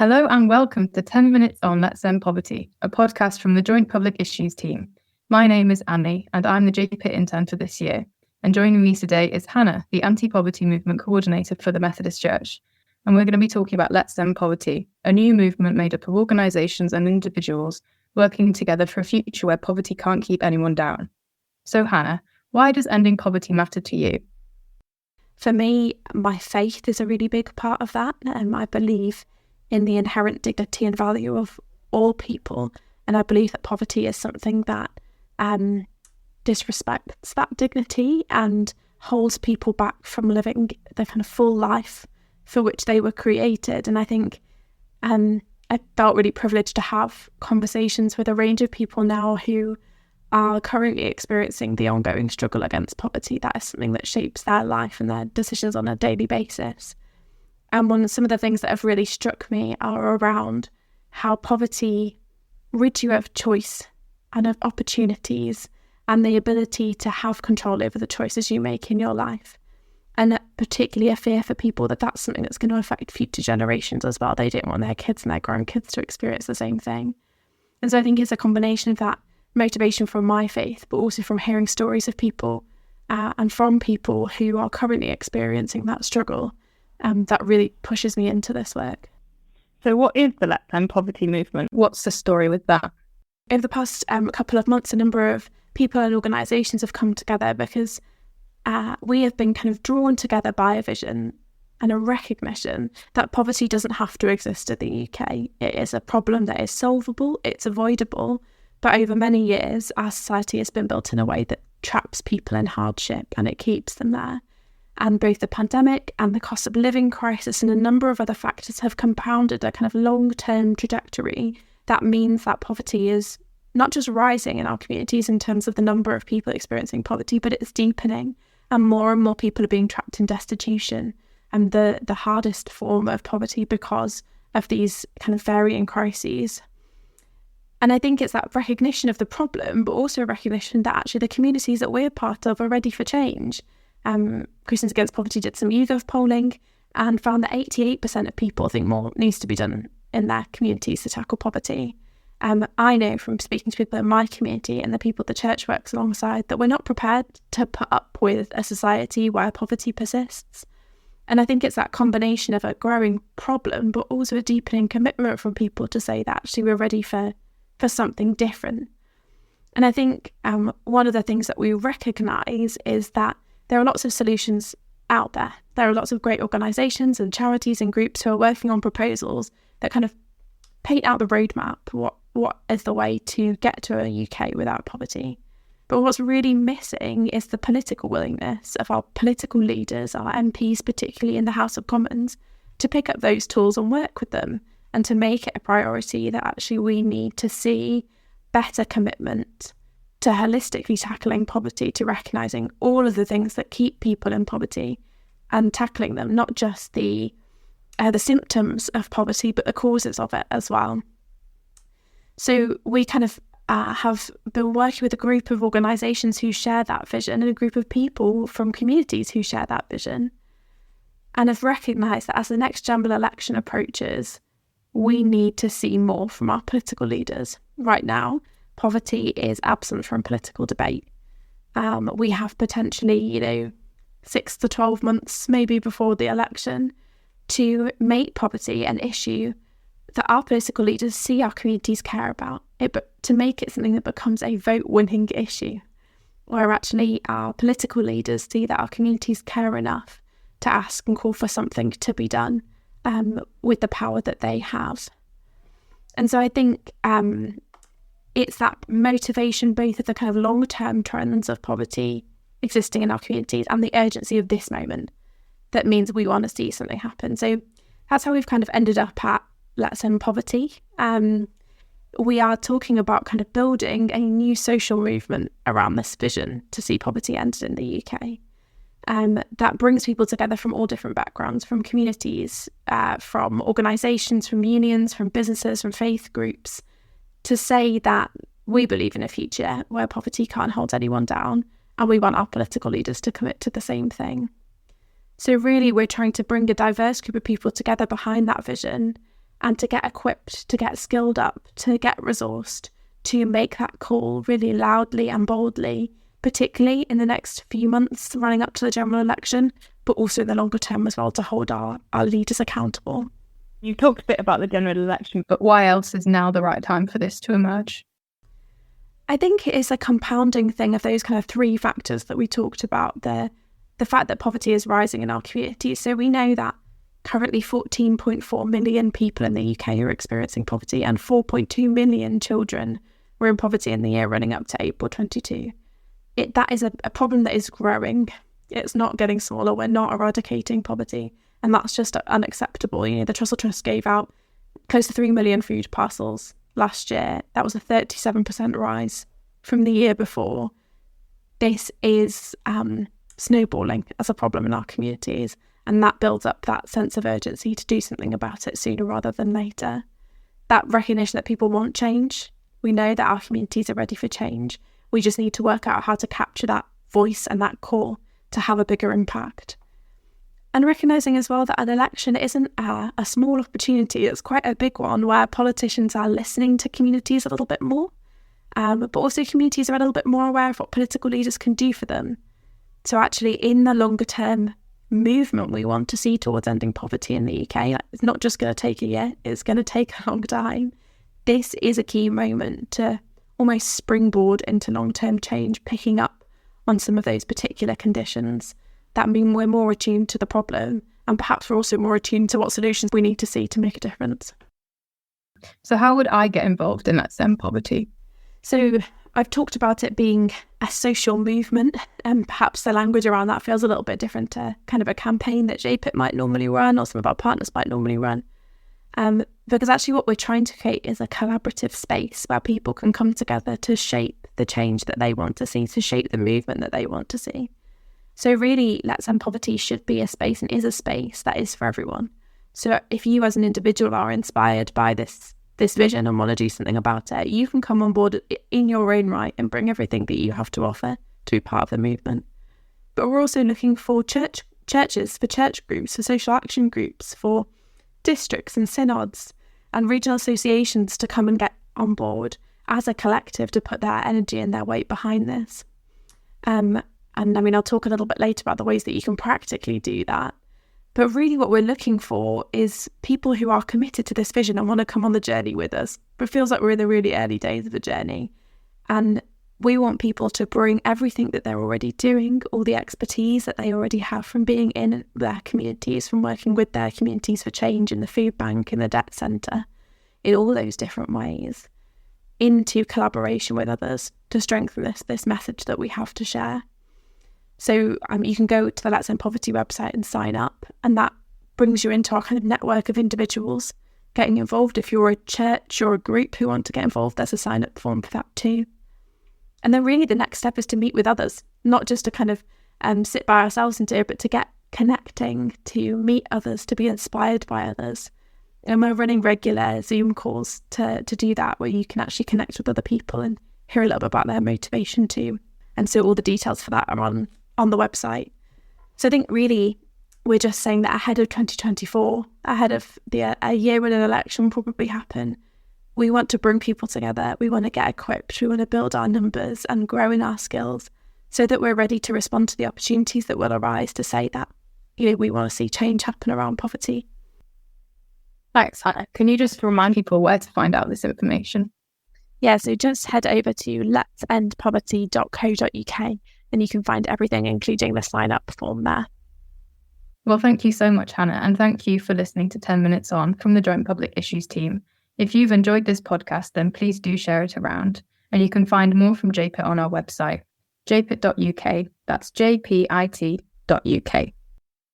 Hello and welcome to 10 Minutes on Let's End Poverty, a podcast from the Joint Public Issues team. My name is Annie and I'm the JP intern for this year. And joining me today is Hannah, the anti-poverty movement coordinator for the Methodist Church. And we're going to be talking about Let's End Poverty, a new movement made up of organisations and individuals working together for a future where poverty can't keep anyone down. So Hannah, why does ending poverty matter to you? For me, my faith is a really big part of that, and I believe in the inherent dignity and value of all people. And I believe that poverty is something that disrespects that dignity and holds people back from living the kind of full life for which they were created. And I think I felt really privileged to have conversations with a range of people now who are currently experiencing the ongoing struggle against poverty. That is something that shapes their life and their decisions on a daily basis. And some of the things that have really struck me are around how poverty rids you of choice and of opportunities and the ability to have control over the choices you make in your life. And particularly a fear for people that that's something that's going to affect future generations as well. They don't want their kids and their grandkids to experience the same thing. And so I think it's a combination of that motivation from my faith, but also from hearing stories of people and from people who are currently experiencing that struggle. That really pushes me into this work. So what is the Let's End Poverty movement? What's the story with that? Over the past couple of months, a number of people and organisations have come together because we have been kind of drawn together by a vision and a recognition that poverty doesn't have to exist in the UK. It is a problem that is solvable, it's avoidable, but over many years, our society has been built in a way that traps people in hardship and it keeps them there. And both the pandemic and the cost of living crisis and a number of other factors have compounded a kind of long-term trajectory that means that poverty is not just rising in our communities in terms of the number of people experiencing poverty, but it's deepening and more people are being trapped in destitution and the hardest form of poverty because of these kind of varying crises. And I think it's that recognition of the problem, but also a recognition that actually the communities that we're part of are ready for change. Christians Against Poverty did some YouGov polling and found that 88% of people think more needs to be done in their communities to tackle poverty. I know from speaking to people in my community and the people the church works alongside that we're not prepared to put up with a society where poverty persists. And I think it's that combination of a growing problem, but also a deepening commitment from people to say that actually we're ready for something different. And I think one of the things that we recognise is that there are lots of solutions out there. There are lots of great organisations and charities and groups who are working on proposals that kind of paint out the roadmap, what is the way to get to a UK without poverty. But what's really missing is the political willingness of our political leaders, our MPs, particularly in the House of Commons, to pick up those tools and work with them and to make it a priority that actually we need to see better commitment to holistically tackling poverty, to recognising all of the things that keep people in poverty and tackling them, not just the symptoms of poverty, but the causes of it as well. So we kind of have been working with a group of organisations who share that vision and a group of people from communities who share that vision and have recognised that as the next general election approaches, we need to see more from our political leaders. Right now, poverty is absent from political debate. We have potentially, 6 to 12 months maybe before the election to make poverty an issue that our political leaders see our communities care about, but to make it something that becomes a vote-winning issue, where actually our political leaders see that our communities care enough to ask and call for something to be done with the power that they have. And so I think it's that motivation both of the kind of long-term trends of poverty existing in our communities and the urgency of this moment that means we want to see something happen. So that's how we've kind of ended up at Let's End Poverty. We are talking about kind of building a new social movement around this vision to see poverty ended in the UK. That brings people together from all different backgrounds, from communities, from organisations, from unions, from businesses, from faith groups, to say that we believe in a future where poverty can't hold anyone down, and we want our political leaders to commit to the same thing. So really, we're trying to bring a diverse group of people together behind that vision and to get equipped, to get skilled up, to get resourced, to make that call really loudly and boldly, particularly in the next few months running up to the general election, but also in the longer term as well, to hold our leaders accountable. You talked a bit about the general election, but why else is now the right time for this to emerge? I think it is a compounding thing of those kind of three factors that we talked about. The fact that poverty is rising in our communities. So we know that currently 14.4 million people in the UK are experiencing poverty, and 4.2 million children were in poverty in the year running up to April 22. That is a problem that is growing. It's not getting smaller. We're not eradicating poverty. And that's just unacceptable. You know, the Trussell Trust gave out close to 3 million food parcels last year. That was a 37% rise from the year before. This is snowballing as a problem in our communities, and that builds up that sense of urgency to do something about it sooner rather than later. That recognition that people want change. We know that our communities are ready for change. We just need to work out how to capture that voice and that call to have a bigger impact. And recognising as well that an election isn't a small opportunity, it's quite a big one where politicians are listening to communities a little bit more, but also communities are a little bit more aware of what political leaders can do for them. So actually in the longer term movement we want to see towards ending poverty in the UK, it's not just going to take a year, it's going to take a long time. This is a key moment to almost springboard into long-term change, picking up on some of those particular conditions that mean we're more attuned to the problem, and perhaps we're also more attuned to what solutions we need to see to make a difference. So how would I get involved in Let's End Poverty? So I've talked about it being a social movement, and perhaps the language around that feels a little bit different to kind of a campaign that JPIT might normally run, or some of our partners might normally run. Because actually what we're trying to create is a collaborative space where people can come together to shape the change that they want to see, to shape the movement that they want to see. So really, Let's End Poverty should be a space, and is a space that is for everyone. So if you as an individual are inspired by this vision and want to do something about it, you can come on board in your own right and bring everything that you have to offer to be part of the movement. But we're also looking for churches, for church groups, for social action groups, for districts and synods and regional associations to come and get on board as a collective to put their energy and their weight behind this. And I mean, I'll talk a little bit later about the ways that you can practically do that. But really what we're looking for is people who are committed to this vision and want to come on the journey with us. But it feels like we're in the really early days of the journey. And we want people to bring everything that they're already doing, all the expertise that they already have from being in their communities, from working with their communities for change in the food bank, in the debt centre, in all those different ways, into collaboration with others to strengthen this message that we have to share. So you can go to the Let's End Poverty website and sign up, and that brings you into our kind of network of individuals getting involved. If you're a church or a group who want to get involved, there's a sign-up form for that too. And then really the next step is to meet with others, not just to kind of sit by ourselves and do it, but to get connecting, to meet others, to be inspired by others. And we're running regular Zoom calls to do that, where you can actually connect with other people and hear a little bit about their motivation too. And so all the details for that are on the website. So I think really we're just saying that ahead of 2024, ahead of a year when an election will probably happen, we want to bring people together. We want to get equipped. We want to build our numbers and grow in our skills so that we're ready to respond to the opportunities that will arise to say that, you know, we want to see change happen around poverty. Thanks, Hannah. Can you just remind people where to find out this information? Yeah, so just head over to letsendpoverty.co.uk and you can find everything, including the sign-up form there. Well, thank you so much, Hannah, and thank you for listening to 10 Minutes On from the Joint Public Issues team. If you've enjoyed this podcast, then please do share it around, and you can find more from JPIT on our website, jpit.uk, that's jpit.uk.